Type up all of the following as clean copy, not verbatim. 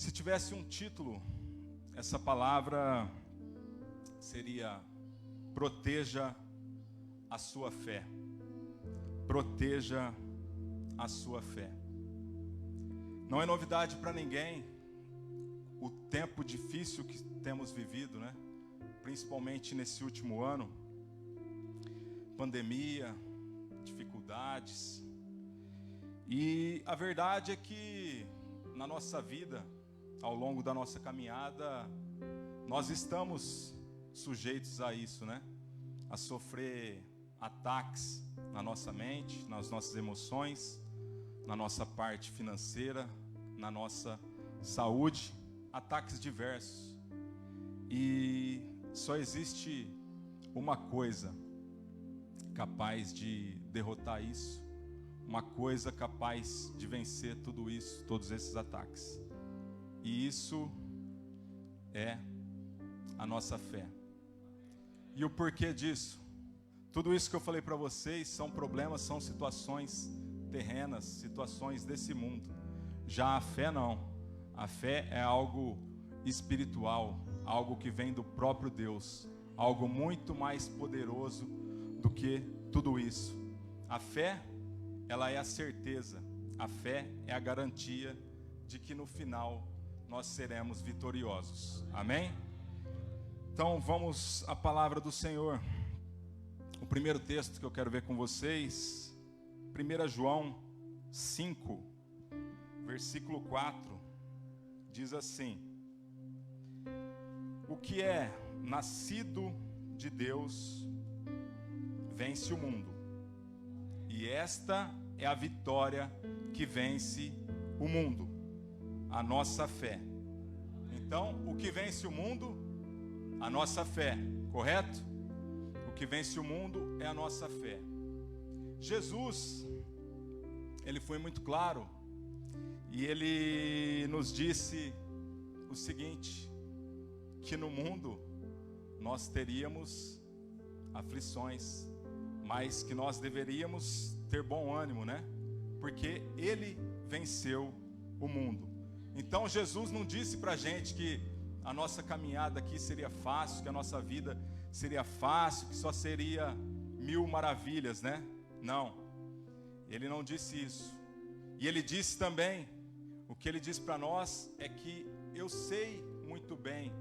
Se tivesse um título, essa palavra seria: proteja a sua fé. Proteja a sua fé. Não é novidade para ninguém o tempo difícil que temos vivido, né? Principalmente nesse último ano. Pandemia, dificuldades. E a verdade é que na nossa vida, ao longo da nossa caminhada, nós estamos sujeitos a isso, né? A sofrer ataques na nossa mente, nas nossas emoções, na nossa parte financeira, na nossa saúde, ataques diversos. E só existe uma coisa capaz de derrotar isso, uma coisa capaz de vencer tudo isso, todos esses ataques. E isso é a nossa fé. E o porquê disso? Tudo isso que eu falei para vocês são problemas, são situações terrenas, situações desse mundo. Já a fé não. A fé é algo espiritual, algo que vem do próprio Deus, algo muito mais poderoso do que tudo isso. A fé, ela é a certeza, a fé é a garantia de que no final nós seremos vitoriosos. Amém? Então vamos à palavra do Senhor. O primeiro texto que eu quero ver com vocês, 1 João 5, versículo 4, diz assim: o que é nascido de Deus vence o mundo, e esta é a vitória que vence o mundo, a nossa fé. Então, o que vence o mundo? A nossa fé, correto? O que vence o mundo é a nossa fé. Jesus, ele foi muito claro, e ele nos disse o seguinte, que no mundo nós teríamos aflições, mas que nós deveríamos ter bom ânimo, né? Porque ele venceu o mundo. Então Jesus não disse pra gente que a nossa caminhada aqui seria fácil, que a nossa vida seria fácil, que só seria 1000 maravilhas, né? Não, ele não disse isso. E ele disse também, o que ele diz para nós é que eu sei muito bem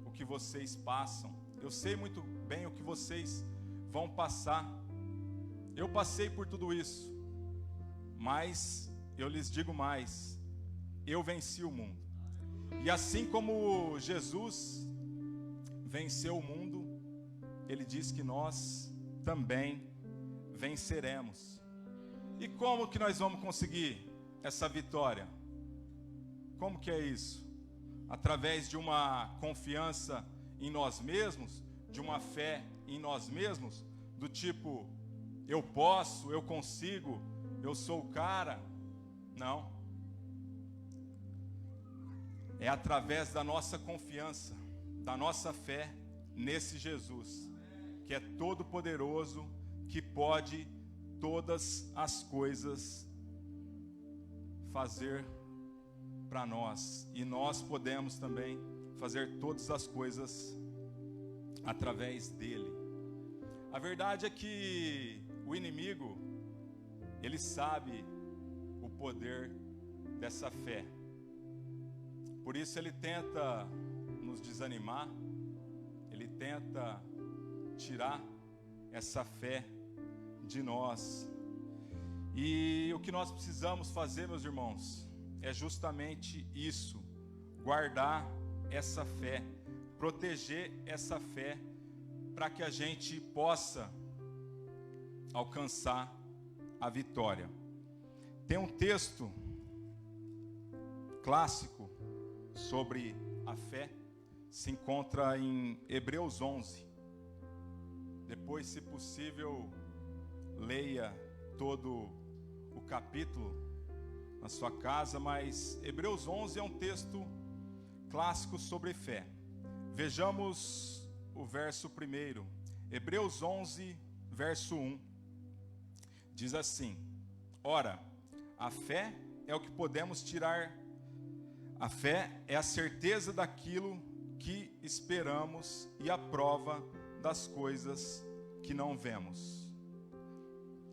o que vocês passam, eu sei muito bem o que vocês vão passar. Eu passei por tudo isso, mas eu lhes digo mais, eu venci o mundo. E assim como Jesus venceu o mundo, ele diz que nós também venceremos. E como que nós vamos conseguir essa vitória? Como que é isso? Através de uma confiança em nós mesmos, de uma fé em nós mesmos, do tipo, eu posso, eu consigo, eu sou o cara? Não. É através da nossa confiança, da nossa fé nesse Jesus, que é todo poderoso, que pode todas as coisas fazer para nós. E nós podemos também fazer todas as coisas através dele. A verdade é que o inimigo, ele sabe o poder dessa fé. Por isso ele tenta nos desanimar, ele tenta tirar essa fé de nós. E o que nós precisamos fazer, meus irmãos, é justamente isso: guardar essa fé, proteger essa fé, para que a gente possa alcançar a vitória. Tem um texto clássico sobre a fé, se encontra em Hebreus 11. Depois, se possível, leia todo o capítulo na sua casa, mas Hebreus 11 é um texto clássico sobre fé. Vejamos o verso 1, Hebreus 11, verso 1, diz assim: ora, a fé é o que podemos tirar A fé é a certeza daquilo que esperamos e a prova das coisas que não vemos.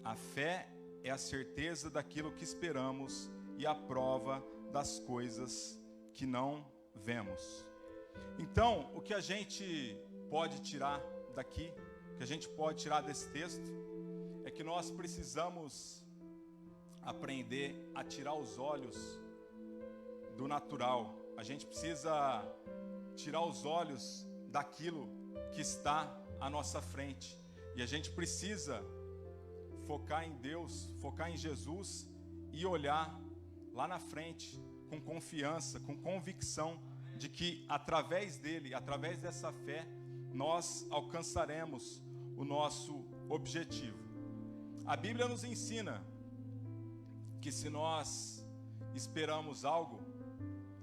A fé é a certeza daquilo que esperamos e a prova das coisas que não vemos. Então, o que a gente pode tirar daqui, o que a gente pode tirar desse texto, é que nós precisamos aprender a tirar os olhos do natural. A gente precisa tirar os olhos daquilo que está à nossa frente. E a gente precisa focar em Deus, focar em Jesus e olhar lá na frente com confiança, com convicção de que através dele, através dessa fé, nós alcançaremos o nosso objetivo. A Bíblia nos ensina que se nós esperamos algo,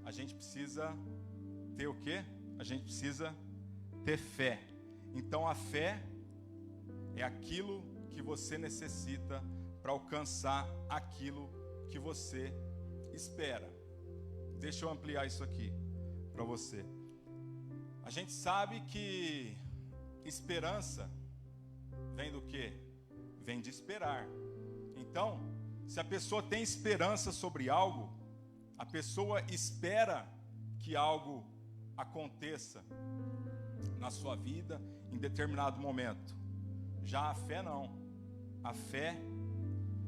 a gente precisa ter o quê? A gente precisa ter fé. Então a fé é aquilo que você necessita para alcançar aquilo que você espera. Deixa eu ampliar isso aqui para você. A gente sabe que esperança vem do quê? Vem de esperar. Então, se a pessoa tem esperança sobre algo, a pessoa espera que algo aconteça na sua vida em determinado momento. Já a fé não. A fé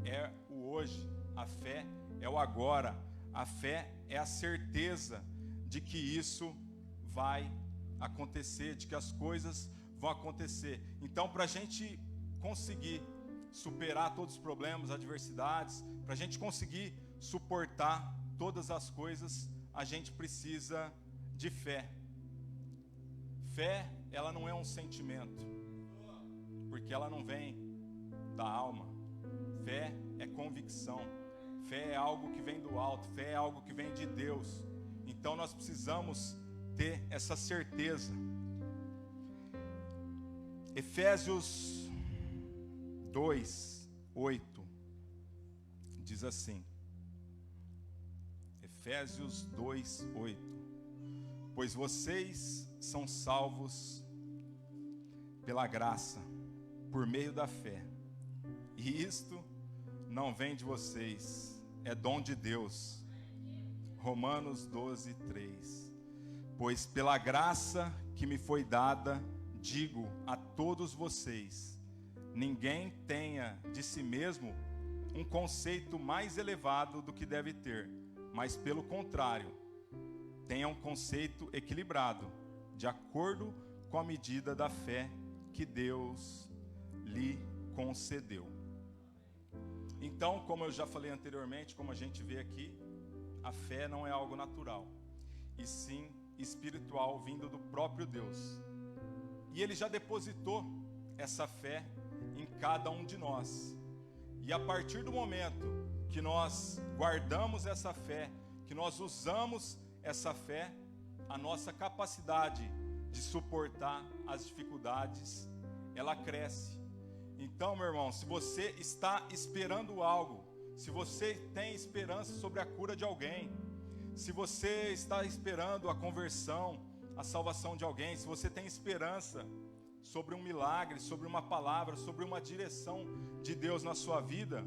é o hoje, a fé é o agora, a fé é a certeza de que isso vai acontecer, de que as coisas vão acontecer. Então, para a gente conseguir superar todos os problemas, adversidades, para a gente conseguir suportar todas as coisas, a gente precisa de fé. Fé, ela não é um sentimento, porque ela não vem da alma. Fé é convicção. Fé é algo que vem do alto. Fé é algo que vem de Deus. Então nós precisamos ter essa certeza. Efésios 2:8 diz assim. Efésios 2:8. Pois vocês são salvos pela graça, por meio da fé. E isto não vem de vocês, é dom de Deus. Romanos 12:3. Pois pela graça que me foi dada, digo a todos vocês, ninguém tenha de si mesmo um conceito mais elevado do que deve ter, mas pelo contrário, tenha um conceito equilibrado, de acordo com a medida da fé que Deus lhe concedeu. Então, como eu já falei anteriormente, como a gente vê aqui, a fé não é algo natural, e sim espiritual, vindo do próprio Deus. E Ele já depositou essa fé em cada um de nós. E a partir do momento que nós guardamos essa fé, que nós usamos essa fé, a nossa capacidade de suportar as dificuldades, ela cresce. Então, meu irmão, se você está esperando algo, se você tem esperança sobre a cura de alguém, se você está esperando a conversão, a salvação de alguém, se você tem esperança sobre um milagre, sobre uma palavra, sobre uma direção de Deus na sua vida,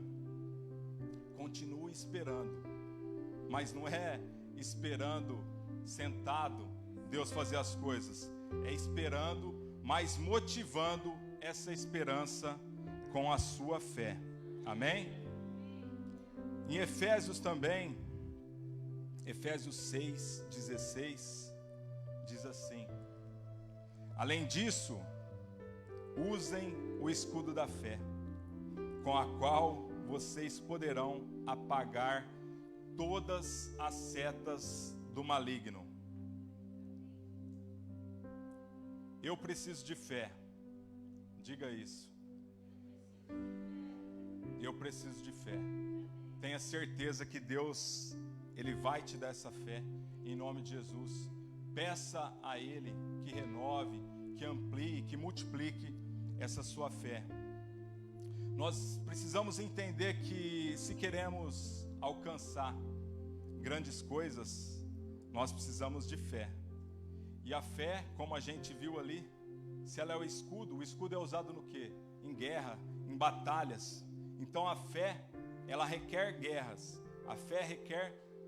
continue esperando. Mas não é esperando sentado Deus fazer as coisas, é esperando, mas motivando essa esperança com a sua fé. Amém? Em Efésios também, Efésios 6:16 diz assim: além disso, usem o escudo da fé, com a qual vocês poderão apagar todas as setas do maligno. Eu preciso de fé. Diga isso. Eu preciso de fé. Tenha certeza que Deus, Ele vai te dar essa fé, em nome de Jesus. Peça a Ele que renove, que amplie, que multiplique essa sua fé. Nós precisamos entender que se queremos alcançar grandes coisas, nós precisamos de fé. E a fé, como a gente viu ali, se ela é o escudo é usado no quê? Em guerra, em batalhas. Então a fé, ela requer guerras, a fé requer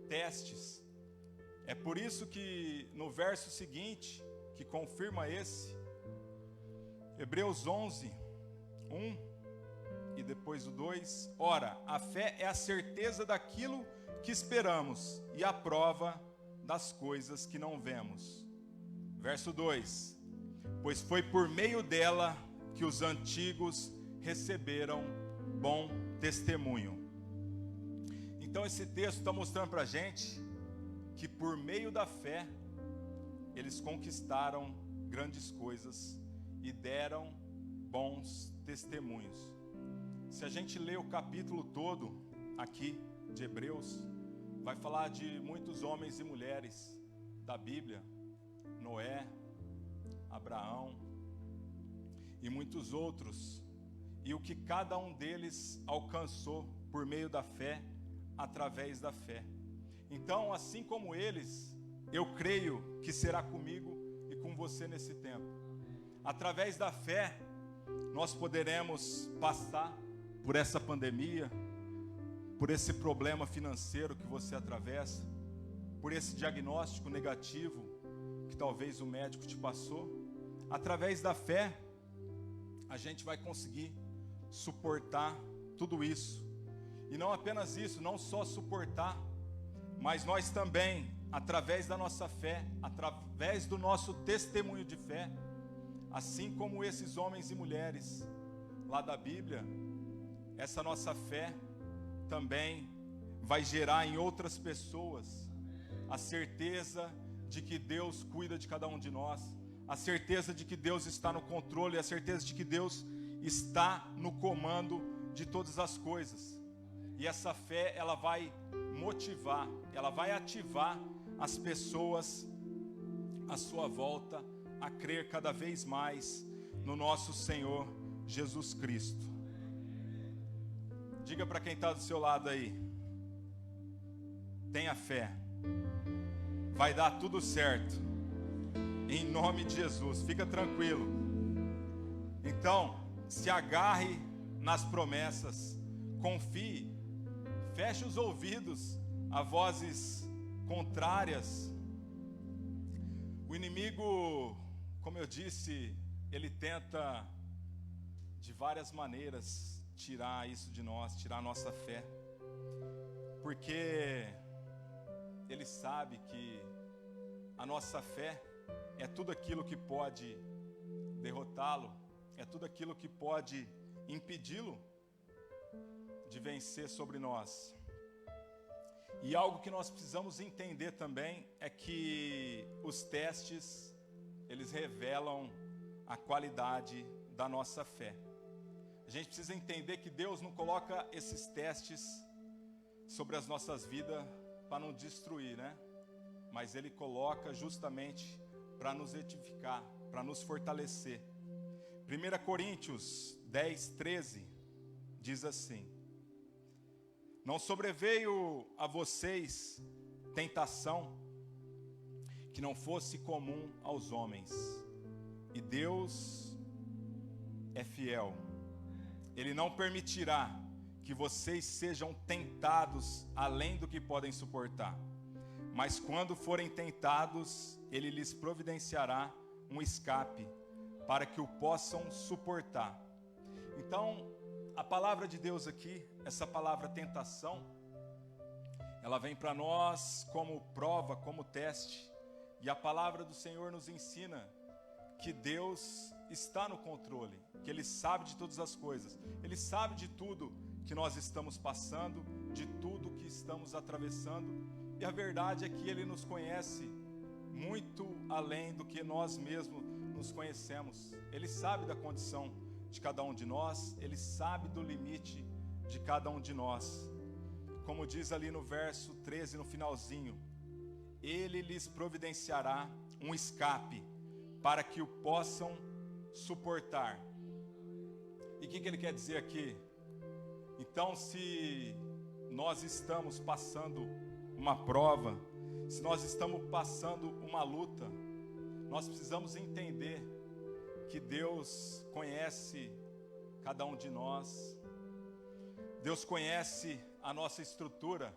testes. É por isso que no verso seguinte, que confirma esse, Hebreus 11, 1 e depois o 2, ora, a fé é a certeza daquilo que esperamos e a prova das coisas que não vemos. Verso 2, pois foi por meio dela que os antigos receberam bom testemunho. Então esse texto está mostrando para a gente que por meio da fé, eles conquistaram grandes coisas e deram bons testemunhos. Se a gente ler o capítulo todo aqui de Hebreus, vai falar de muitos homens e mulheres da Bíblia, Noé, Abraão e muitos outros, e o que cada um deles alcançou por meio da fé, através da fé. Então, assim como eles, eu creio que será comigo e com você nesse tempo. Através da fé, nós poderemos passar por essa pandemia, por esse problema financeiro que você atravessa, por esse diagnóstico negativo que talvez o médico te passou. Através da fé, a gente vai conseguir suportar tudo isso. E não apenas isso, não só suportar, mas nós também, através da nossa fé, através do nosso testemunho de fé, assim como esses homens e mulheres lá da Bíblia, essa nossa fé também vai gerar em outras pessoas a certeza de que Deus cuida de cada um de nós, a certeza de que Deus está no controle, a certeza de que Deus está no comando de todas as coisas. E essa fé, ela vai motivar, ela vai ativar as pessoas à sua volta a crer cada vez mais no nosso Senhor Jesus Cristo. Diga para quem está do seu lado aí: tenha fé, vai dar tudo certo, em nome de Jesus, fica tranquilo. Então, se agarre nas promessas, confie, feche os ouvidos a vozes contrárias. O inimigo, como eu disse, ele tenta de várias maneiras tirar isso de nós, tirar a nossa fé, porque ele sabe que a nossa fé é tudo aquilo que pode derrotá-lo, é tudo aquilo que pode impedi-lo de vencer sobre nós. E algo que nós precisamos entender também é que os testes, eles revelam a qualidade da nossa fé. A gente precisa entender que Deus não coloca esses testes sobre as nossas vidas para nos destruir, né? Mas Ele coloca justamente para nos edificar, para nos fortalecer. 1 Coríntios 10, 13 diz assim: não sobreveio a vocês tentação que não fosse comum aos homens, e Deus é fiel. Ele não permitirá que vocês sejam tentados além do que podem suportar, mas quando forem tentados, Ele lhes providenciará um escape para que o possam suportar. Então, a palavra de Deus aqui, essa palavra tentação, ela vem para nós como prova, como teste. E a palavra do Senhor nos ensina que Deus está no controle, que Ele sabe de todas as coisas. Ele sabe de tudo que nós estamos passando, de tudo que estamos atravessando. E a verdade é que Ele nos conhece muito além do que nós mesmos nos conhecemos. Ele sabe da condição de cada um de nós, Ele sabe do limite de cada um de nós. Como diz ali no verso 13, no finalzinho, Ele lhes providenciará um escape para que o possam suportar. E o que Ele quer dizer aqui? Então, se nós estamos passando uma prova, Se nós estamos passando uma luta, nós precisamos entender que Deus conhece cada um de nós. Deus conhece a nossa estrutura.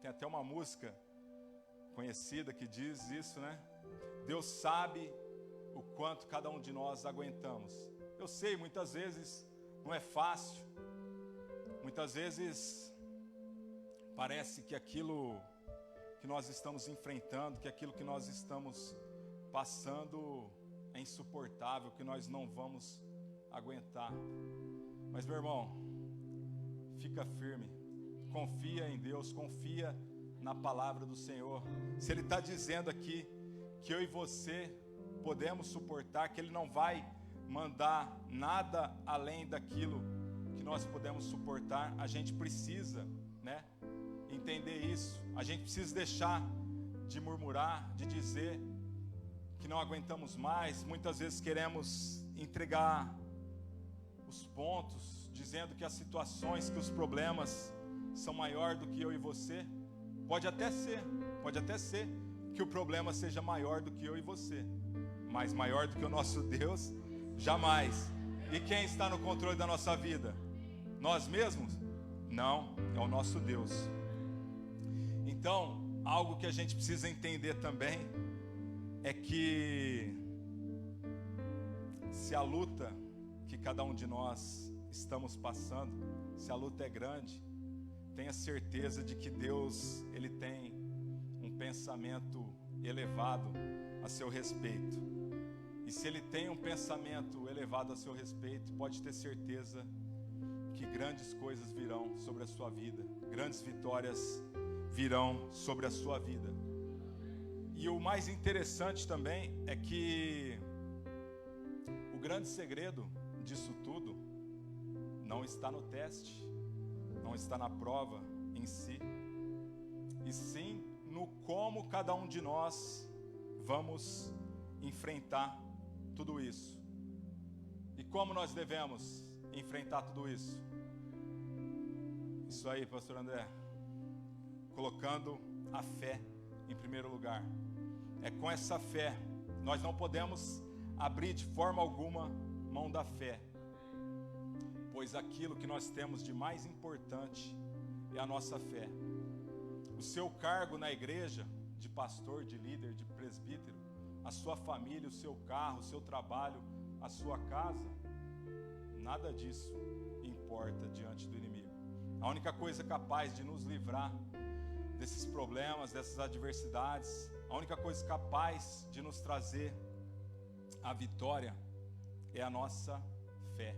Tem até uma música conhecida que diz isso, né? Deus sabe o quanto cada um de nós aguentamos. Eu sei, muitas vezes não é fácil. Muitas vezes parece que aquilo que nós estamos enfrentando, que aquilo que nós estamos passando é insuportável, que nós não vamos aguentar. Mas, meu irmão, fica firme, confia em Deus, confia na palavra do Senhor. Se Ele está dizendo aqui que eu e você podemos suportar, que Ele não vai mandar nada além daquilo que nós podemos suportar, a gente precisa, né, entender isso. A gente precisa deixar de murmurar, de dizer que não aguentamos mais. Muitas vezes queremos entregar os pontos, dizendo que as situações, que os problemas são maior do que eu e você. Pode até ser que o problema seja maior do que eu e você, mas maior do que o nosso Deus, jamais. E quem está no controle da nossa vida? Nós mesmos? Não, é o nosso Deus. Então, algo que a gente precisa entender também é que se a luta que cada um de nós estamos passando, se a luta é grande, tenha certeza de que Deus, Ele tem um pensamento elevado a seu respeito. E se Ele tem um pensamento elevado a seu respeito, pode ter certeza que grandes coisas virão sobre a sua vida, grandes vitórias virão sobre a sua vida. E o mais interessante também é que o grande segredo disso tudo não está no teste, não está na prova em si, e sim no como cada um de nós vamos enfrentar tudo isso. E como nós devemos enfrentar tudo isso? Isso aí, pastor André, colocando a fé em primeiro lugar. É com essa fé, nós não podemos abrir de forma alguma mão da fé, pois aquilo que nós temos de mais importante é a nossa fé. O seu cargo na igreja, de pastor, de líder, de presbítero, a sua família, o seu carro, o seu trabalho, a sua casa, nada disso importa diante do inimigo. A única coisa capaz de nos livrar desses problemas, dessas adversidades, a única coisa capaz de nos trazer a vitória é a nossa fé.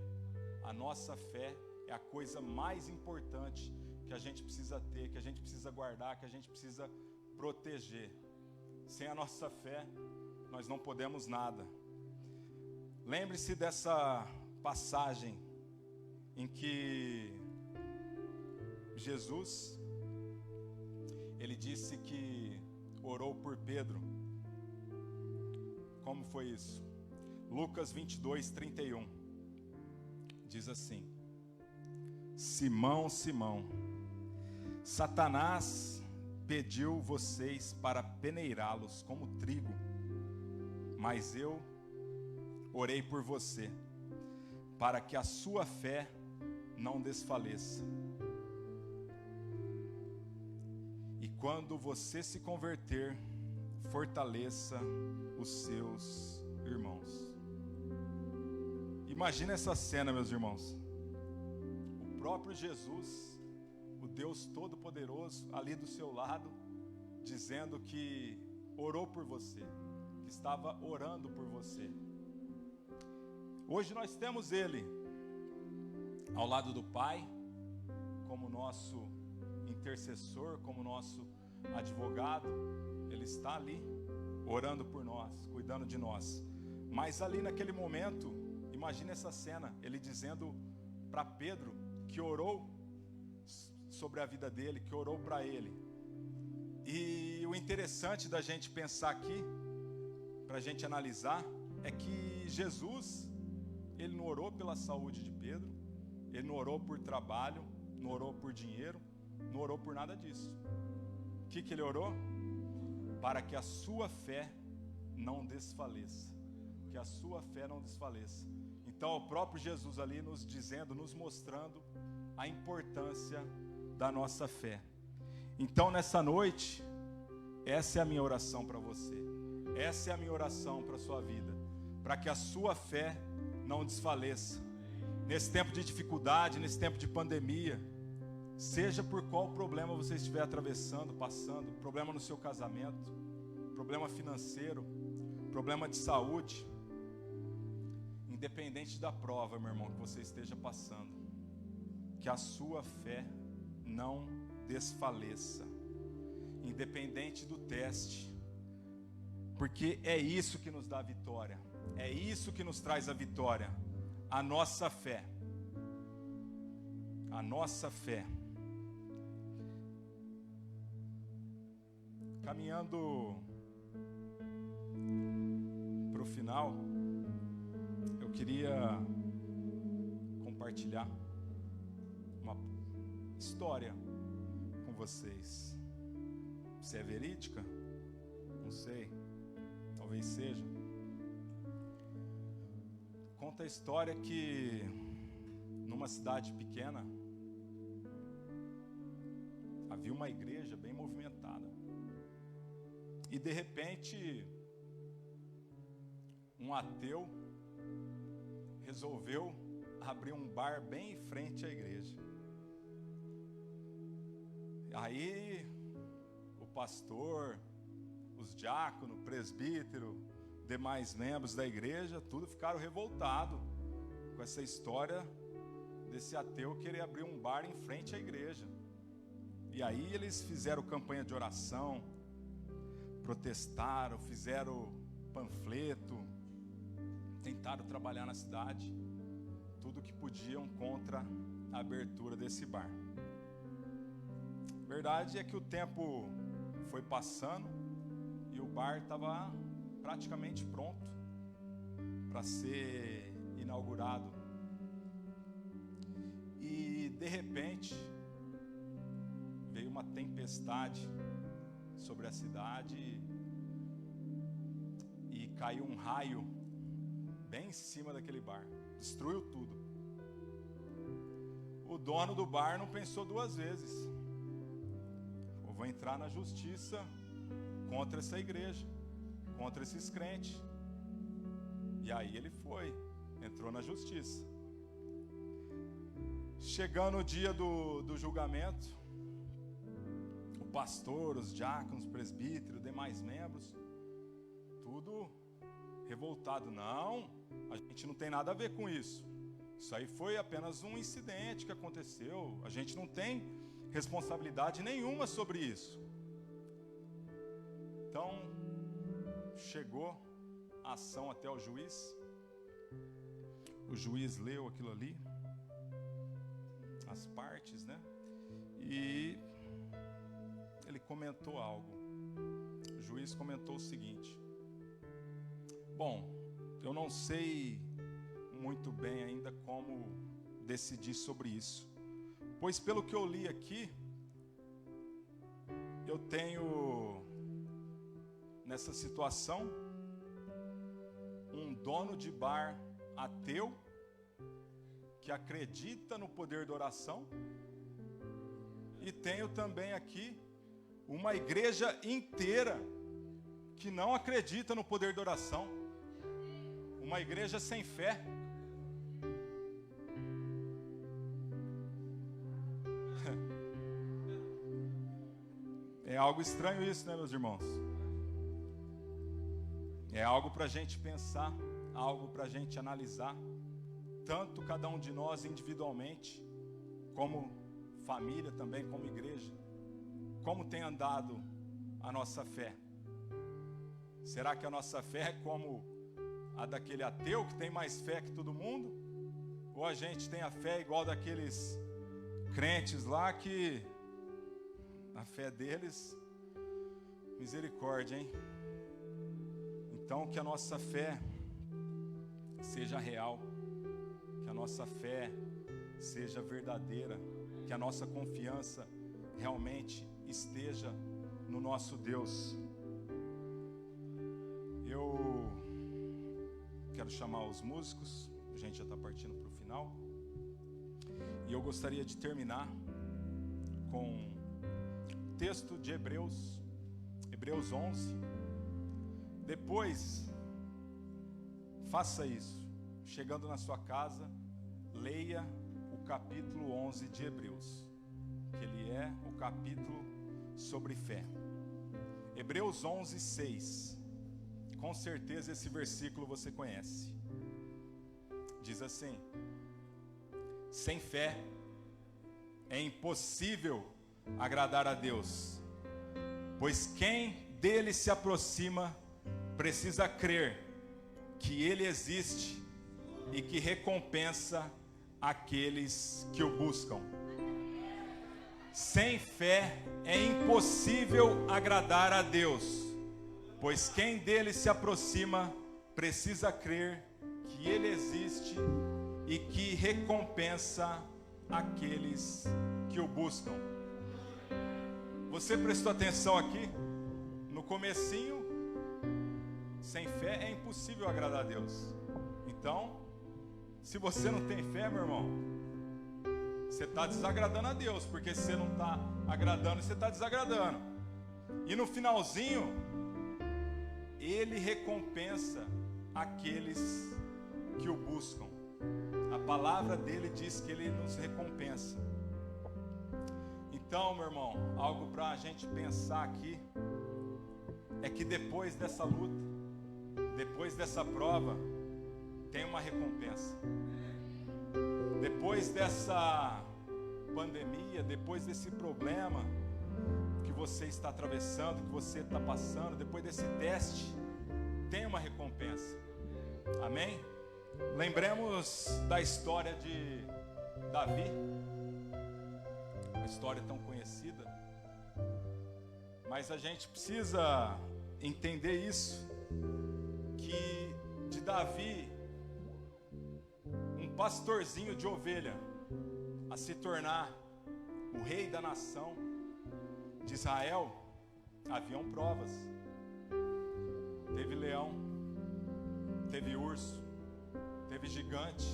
A nossa fé é a coisa mais importante que a gente precisa ter, que a gente precisa guardar, que a gente precisa proteger. Sem a nossa fé, nós não podemos nada. Lembre-se dessa passagem em que Jesus, Ele disse que orou por Pedro. Como foi isso? Lucas 22, 31. Diz assim: Simão, Simão, Satanás pediu vocês para peneirá-los como trigo, mas eu orei por você, para que a sua fé não desfaleça. E quando você se converter, fortaleça os seus irmãos. Imagina essa cena, meus irmãos. O próprio Jesus, o Deus Todo-Poderoso, ali do seu lado, dizendo que orou por você, que estava orando por você. Hoje nós temos Ele ao lado do Pai, como nosso intercessor, como nosso advogado. Ele está ali, orando por nós, cuidando de nós. Mas ali naquele momento, imagina essa cena, Ele dizendo para Pedro que orou sobre a vida dele, que orou para ele. E o interessante da gente pensar aqui, para a gente analisar, é que Jesus, Ele não orou pela saúde de Pedro, Ele não orou por trabalho, não orou por dinheiro, não orou por nada disso. O que Ele orou? para que a sua fé não desfaleça. Que a sua fé não desfaleça. Então, o próprio Jesus ali nos dizendo, nos mostrando a importância da nossa fé. Então, nessa noite, essa é a minha oração para você. Essa é a minha oração para a sua vida. Para que a sua fé não desfaleça. Nesse tempo de dificuldade, nesse tempo de pandemia, seja por qual problema você estiver atravessando, passando, problema no seu casamento, problema financeiro, problema de saúde, independente da prova, meu irmão, que você esteja passando, que a sua fé não desfaleça, independente do teste, porque é isso que nos dá a vitória, é isso que nos traz a vitória, a nossa fé, a nossa fé. Caminhando para o final, eu queria compartilhar uma história com vocês. Se é verídica? Não sei, talvez seja. Conta a história que numa cidade pequena havia uma igreja bem movimentada. E de repente, um ateu resolveu abrir um bar bem em frente à igreja. Aí, o pastor, os diáconos, presbítero, demais membros da igreja, tudo ficaram revoltados com essa história desse ateu querer abrir um bar em frente à igreja. E aí eles fizeram campanha de oração, protestaram, fizeram panfleto, tentaram trabalhar na cidade, tudo que podiam contra a abertura desse bar. A verdade é que o tempo foi passando e o bar estava praticamente pronto para ser inaugurado. E de repente veio uma tempestade sobre a cidade e caiu um raio bem em cima daquele bar, destruiu tudo. O dono do bar não pensou duas vezes. Eu vou entrar na justiça contra essa igreja, contra esses crentes. E aí ele entrou na justiça. Chegando o dia do julgamento, o pastor, os diáconos, presbíteros, demais membros, tudo revoltado. Não, a gente não tem nada a ver com isso. Isso aí foi apenas um incidente que aconteceu. A gente não tem responsabilidade nenhuma sobre isso. Então, chegou a ação até o juiz. O juiz leu aquilo ali, as partes, né? E ele comentou algo. O juiz comentou o seguinte: bom, eu não sei muito bem ainda como decidir sobre isso, pois pelo que eu li aqui, eu tenho nessa situação um dono de bar ateu que acredita no poder da oração, e tenho também aqui uma igreja inteira que não acredita no poder da oração, uma igreja sem fé. É algo estranho isso, né, meus irmãos? É algo para a gente pensar, algo para a gente analisar, tanto cada um de nós individualmente, como família também, como igreja. Como tem andado a nossa fé? Será que a nossa fé é como a daquele ateu que tem mais fé que todo mundo? Ou a gente tem a fé igual daqueles crentes lá que a fé deles, misericórdia, hein? Então que a nossa fé seja real, que a nossa fé seja verdadeira, que a nossa confiança realmente esteja no nosso Deus. quero chamar os músicos, a gente já está partindo para o final. E eu gostaria de terminar com o texto de Hebreus 11. Depois, faça isso. Chegando na sua casa, leia o capítulo 11 de Hebreus, que ele é o capítulo sobre fé. Hebreus 11, 6. Com certeza esse versículo você conhece. Diz assim: sem fé é impossível agradar a Deus, pois quem dele se aproxima precisa crer que ele existe e que recompensa aqueles que o buscam. Sem fé é impossível agradar a Deus, pois quem dele se aproxima precisa crer que ele existe e que recompensa aqueles que o buscam. Você prestou atenção aqui? No comecinho, sem fé é impossível agradar a Deus. Então, se você não tem fé, meu irmão, você está desagradando a Deus, porque se você não está agradando, você está desagradando. E no finalzinho, Ele recompensa aqueles que o buscam. A palavra dele diz que Ele nos recompensa. Então, meu irmão, algo para a gente pensar aqui é que depois dessa luta, depois dessa prova, tem uma recompensa. Depois dessa pandemia, depois desse problema que você está atravessando, que você está passando, depois desse teste, tem uma recompensa. Amém? Lembremos da história de Davi, uma história tão conhecida, mas a gente precisa entender isso, que de Davi, um pastorzinho de ovelha, a se tornar o rei da nação de Israel, haviam provas. Teve leão, teve urso, teve gigante,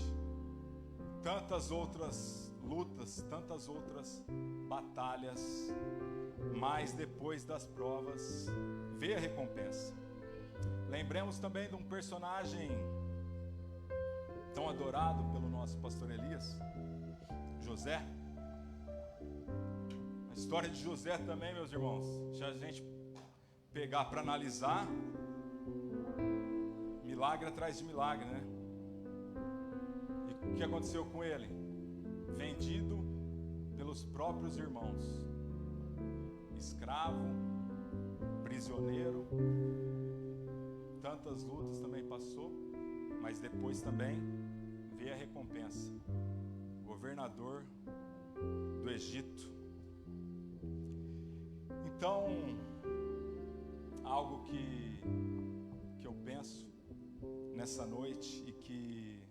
tantas outras lutas, tantas outras batalhas, mas depois das provas veio a recompensa. Lembremos também de um personagem tão adorado pelo nosso pastor Elias, José. A história de José também, meus irmãos, se a gente pegar para analisar, milagre atrás de milagre, né? E o que aconteceu com ele? Vendido pelos próprios irmãos, escravo, prisioneiro, tantas lutas também passou, mas depois também veio a recompensa. Governador do Egito. Então, algo que eu penso nessa noite e que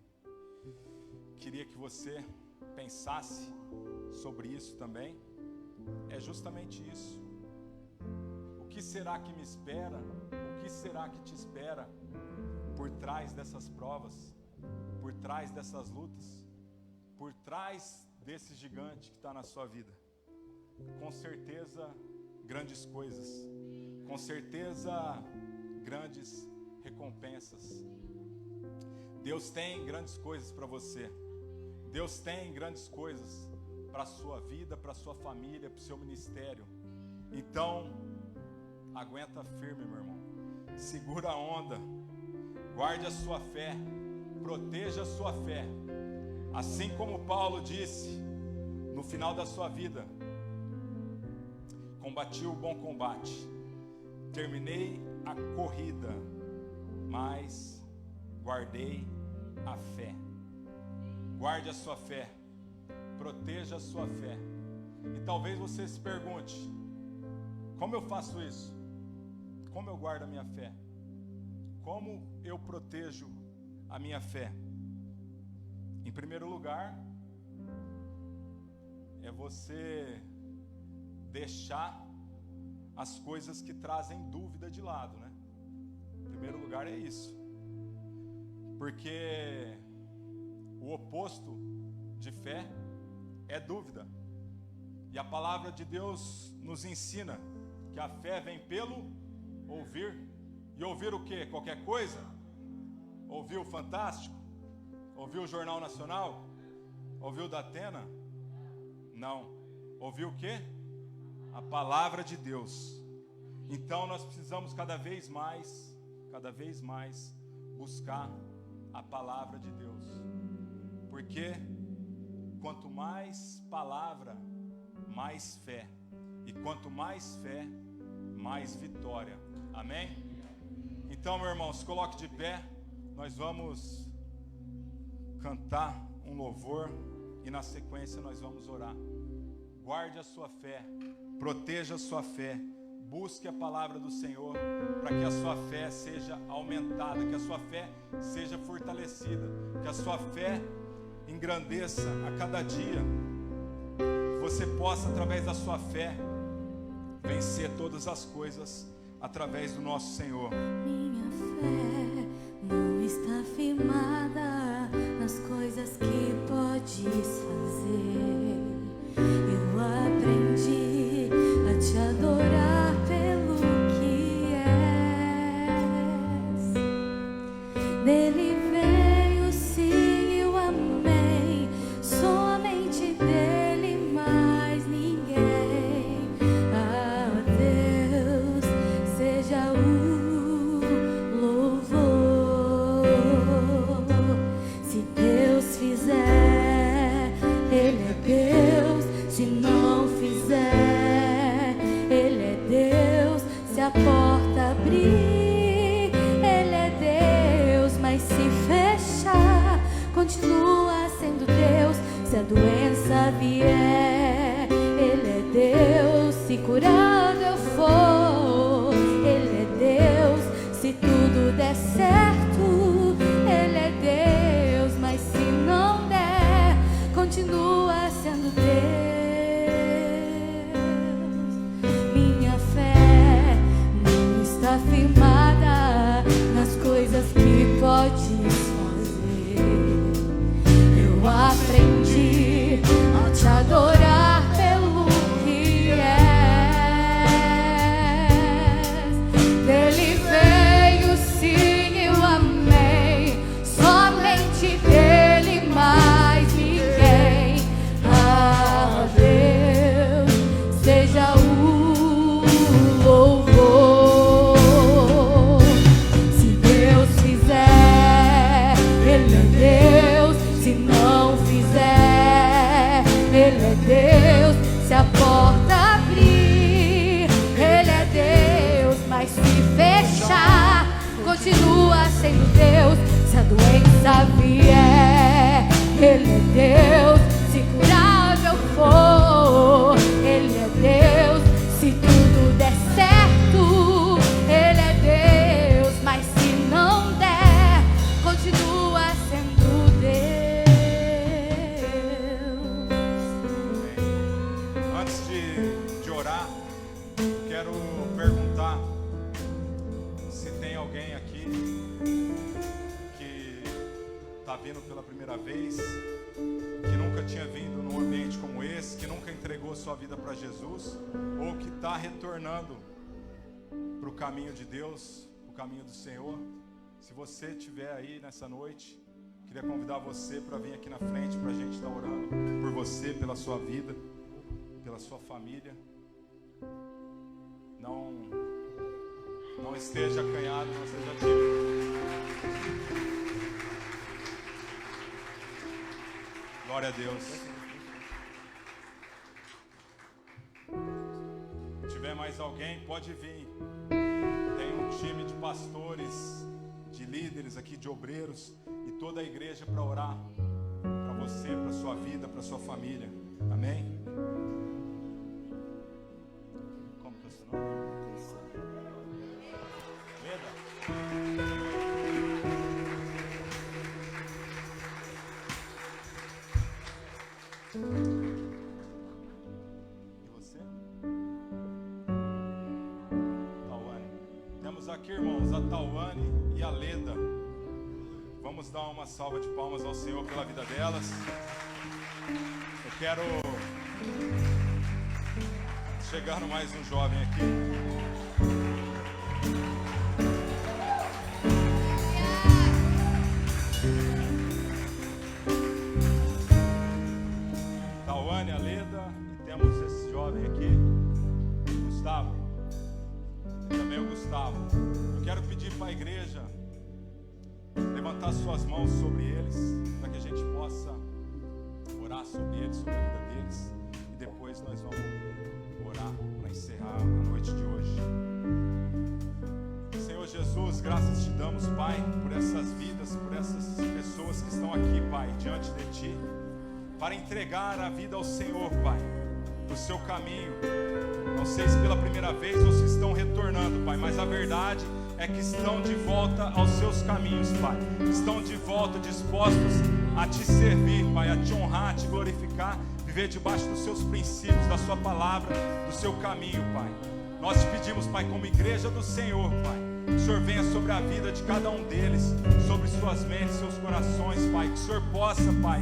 queria que você pensasse sobre isso também, é justamente isso. O que será que me espera? O que será que te espera por trás dessas provas, por trás dessas lutas, por trás desse gigante que está na sua vida? Com certeza, grandes coisas, com certeza, grandes recompensas. Deus tem grandes coisas para você. Deus tem grandes coisas para a sua vida, para a sua família, para o seu ministério. Então, aguenta firme, meu irmão. Segura a onda. Guarde a sua fé. Proteja a sua fé. Assim como Paulo disse no final da sua vida: combati o bom combate, terminei a corrida, mas guardei a fé. Guarde a sua fé, proteja a sua fé. E talvez você se pergunte: como eu faço isso? Como eu guardo a minha fé? Como eu protejo a minha fé? Em primeiro lugar, é você deixar as coisas que trazem dúvida de lado, né? Em primeiro lugar é isso. Porque o oposto de fé é dúvida. E a palavra de Deus nos ensina que a fé vem pelo ouvir. E ouvir o quê? Qualquer coisa? Ouvir o Fantástico? Ouvir o Jornal Nacional? Ouvir o Datena? Não. Ouvir o quê? A palavra de Deus. Então nós precisamos cada vez mais buscar a palavra de Deus. Porque quanto mais palavra, mais fé. E quanto mais fé, mais vitória. Amém? Então, meu irmão, se coloque de pé. Nós vamos cantar um louvor e na sequência nós vamos orar. Guarde a sua fé, proteja a sua fé, busque a palavra do Senhor para que a sua fé seja aumentada, que a sua fé seja fortalecida, que a sua fé engrandeça a cada dia. Você possa, através da sua fé, vencer todas as coisas através do nosso Senhor. Minha fé não está firmada nas coisas que podes fazer. Eu aprendi a te adorar pelo que és. Dele veio sim, eu amei, somente dele, mais ninguém. A Deus seja o louvor. Se Deus fizer, Ele é Deus. Se não fizer, Ele é Deus. Se a porta abrir, Ele é Deus. Mas se fechar, continua sendo Deus. Se a doença vier, Ele é Deus. Se curado eu for, Ele é Deus. Se tudo der certo, Ele é Deus. Mas se não der, continua sendo Deus. Minha fé não está firmada nas coisas que podes fazer. Eu aprendi a te adorar pelo que és. Dele veio sim, eu amei, somente dele, mais ninguém. A Deus seja o louvor. Se Deus fizer, Ele é Deus. Se não fizer, Ele é Deus. Se a porta abrir, Ele é Deus. Mas se fechar, continua sendo Deus. Se a doença vier, Ele é Deus. Se curável for, Ele é Deus. Se tudo der certo, Ele é Deus. Mas se não der, continua sendo Deus. Antes de orar, quero perguntar se tem alguém aqui que está vindo pela primeira vez, que nunca tinha vindo num ambiente como esse, que nunca entregou sua vida para Jesus, ou que está retornando para o caminho de Deus, para o caminho do Senhor. Se você estiver aí nessa noite, queria convidar você para vir aqui na frente, para a gente estar orando por você, pela sua vida, pela sua família. Não esteja acanhado, não seja tímido. Glória a Deus. Se tiver mais alguém, pode vir. Tem um time de pastores, de líderes aqui, de obreiros e toda a igreja para orar para você, para a sua vida, para a sua família. Amém? Como que é o seu nome? Leda? E você? Tauane. Temos aqui, irmãos, a Tauane e a Leda. Vamos dar uma salva de palmas ao Senhor pela vida delas. Eu quero... Chegando mais um jovem aqui. Tawane, a Leda, e temos esse jovem aqui, Gustavo. Também o Gustavo. Eu quero pedir para a igreja levantar suas mãos sobre eles, para que a gente possa orar sobre eles, sobre a vida deles, e depois nós vamos orar para encerrar a noite de hoje. Senhor Jesus, graças te damos, Pai, por essas vidas, por essas pessoas que estão aqui, Pai, diante de Ti, para entregar a vida ao Senhor, Pai, o seu caminho. Não sei se pela primeira vez ou se estão retornando, Pai, mas a verdade é que estão de volta aos seus caminhos, Pai. Estão de volta dispostos a Te servir, Pai, a Te honrar, a Te glorificar, viver debaixo dos seus princípios, da sua palavra, do seu caminho, Pai. Nós te pedimos, Pai, como igreja do Senhor, Pai, que o Senhor venha sobre a vida de cada um deles, sobre suas mentes, seus corações, Pai. Que o Senhor possa, Pai,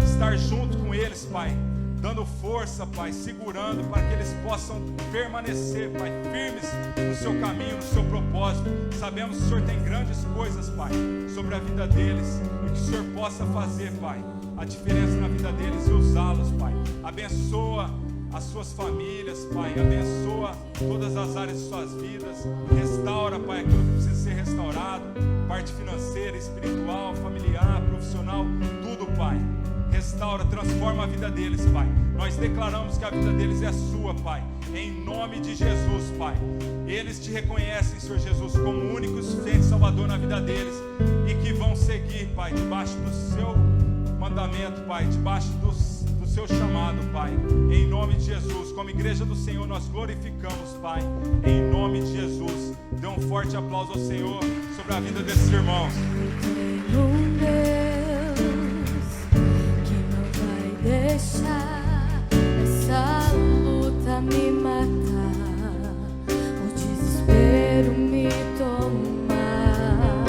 estar junto com eles, Pai, dando força, Pai, segurando para que eles possam permanecer, Pai, firmes no seu caminho, no seu propósito. Sabemos que o Senhor tem grandes coisas, Pai, sobre a vida deles, e que o Senhor possa fazer, Pai, a diferença na vida deles e usá-los, Pai. Abençoa as suas famílias, Pai, abençoa todas as áreas de suas vidas, restaura, Pai, aquilo que precisa ser restaurado, parte financeira, espiritual, familiar, profissional, tudo, Pai. Restaura, transforma a vida deles, Pai. Nós declaramos que a vida deles é sua, Pai, em nome de Jesus, Pai. Eles te reconhecem, Senhor Jesus, como o único e suficiente Salvador na vida deles, e que vão seguir, Pai, debaixo do seu mandamento, Pai, debaixo do seu chamado, Pai, em nome de Jesus. Como igreja do Senhor, nós glorificamos, Pai, em nome de Jesus. Dê um forte aplauso ao Senhor sobre a vida desses irmãos. Deixar essa luta me matar, o desespero me tomar.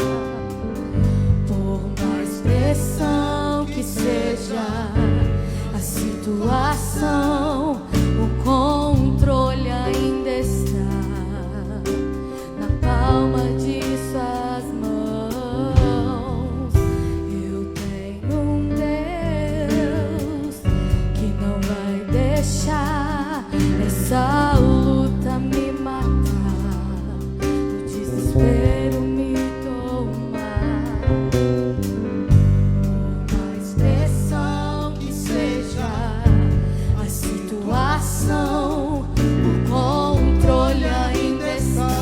Por mais pressão que seja a situação, o controle ainda está na palma de suas mãos. Eu tenho um Deus que não vai deixar essa luta me matar, o desespero me tomar. Por mais pressão que seja a situação, o controle ainda está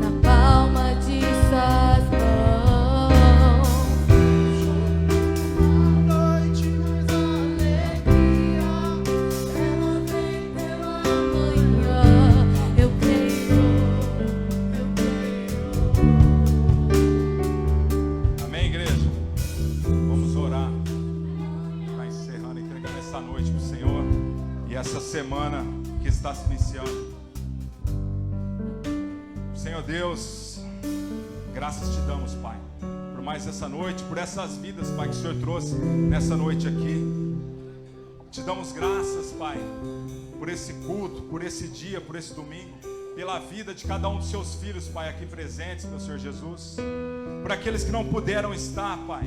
na palma de suas mãos. Noite mais alegria, ela vem pela manhã. Eu creio. Amém, igreja? Vamos orar para encerrando, entregando essa noite para o Senhor e essa semana que está se iniciando. Senhor Deus, graças te damos, Pai, por mais essa noite, por essas vidas, Pai, que o Senhor trouxe nessa noite aqui. Te damos graças, Pai, por esse culto, por esse dia, por esse domingo, pela vida de cada um dos seus filhos, Pai, aqui presentes, meu Senhor Jesus. Por aqueles que não puderam estar, Pai,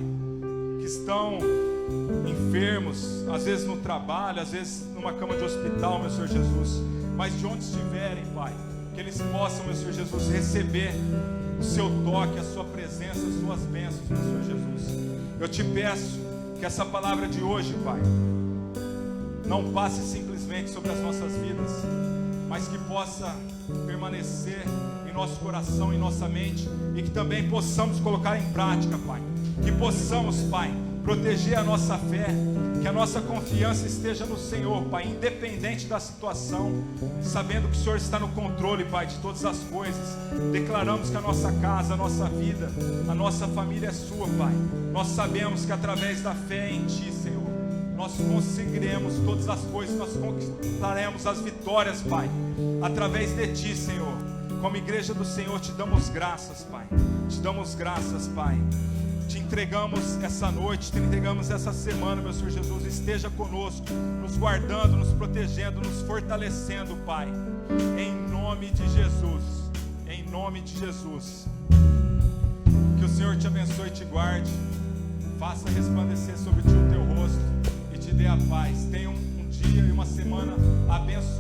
que estão enfermos, às vezes no trabalho, às vezes numa cama de hospital, meu Senhor Jesus. Mas de onde estiverem, Pai, que eles possam, meu Senhor Jesus, receber o seu toque, a sua presença, as suas bênçãos, meu Senhor Jesus. Eu te peço que essa palavra de hoje, Pai, não passe simplesmente sobre as nossas vidas, mas que possa permanecer em nosso coração, em nossa mente, e que também possamos colocar em prática, Pai. Que possamos, Pai, proteger a nossa fé, que a nossa confiança esteja no Senhor, Pai, independente da situação, sabendo que o Senhor está no controle, Pai, de todas as coisas. Declaramos que a nossa casa, a nossa vida, a nossa família é sua, Pai. Nós sabemos que através da fé em Ti, Senhor, nós conseguiremos todas as coisas, nós conquistaremos as vitórias, Pai, através de Ti, Senhor. Como igreja do Senhor, te damos graças, Pai. Te damos graças, Pai. Te entregamos essa noite, te entregamos essa semana, meu Senhor Jesus. Esteja conosco, nos guardando, nos protegendo, nos fortalecendo, Pai. Em nome de Jesus. Em nome de Jesus. Que o Senhor te abençoe e te guarde. Faça resplandecer sobre ti o teu rosto e te dê a paz. Tenha um dia e uma semana abençoada.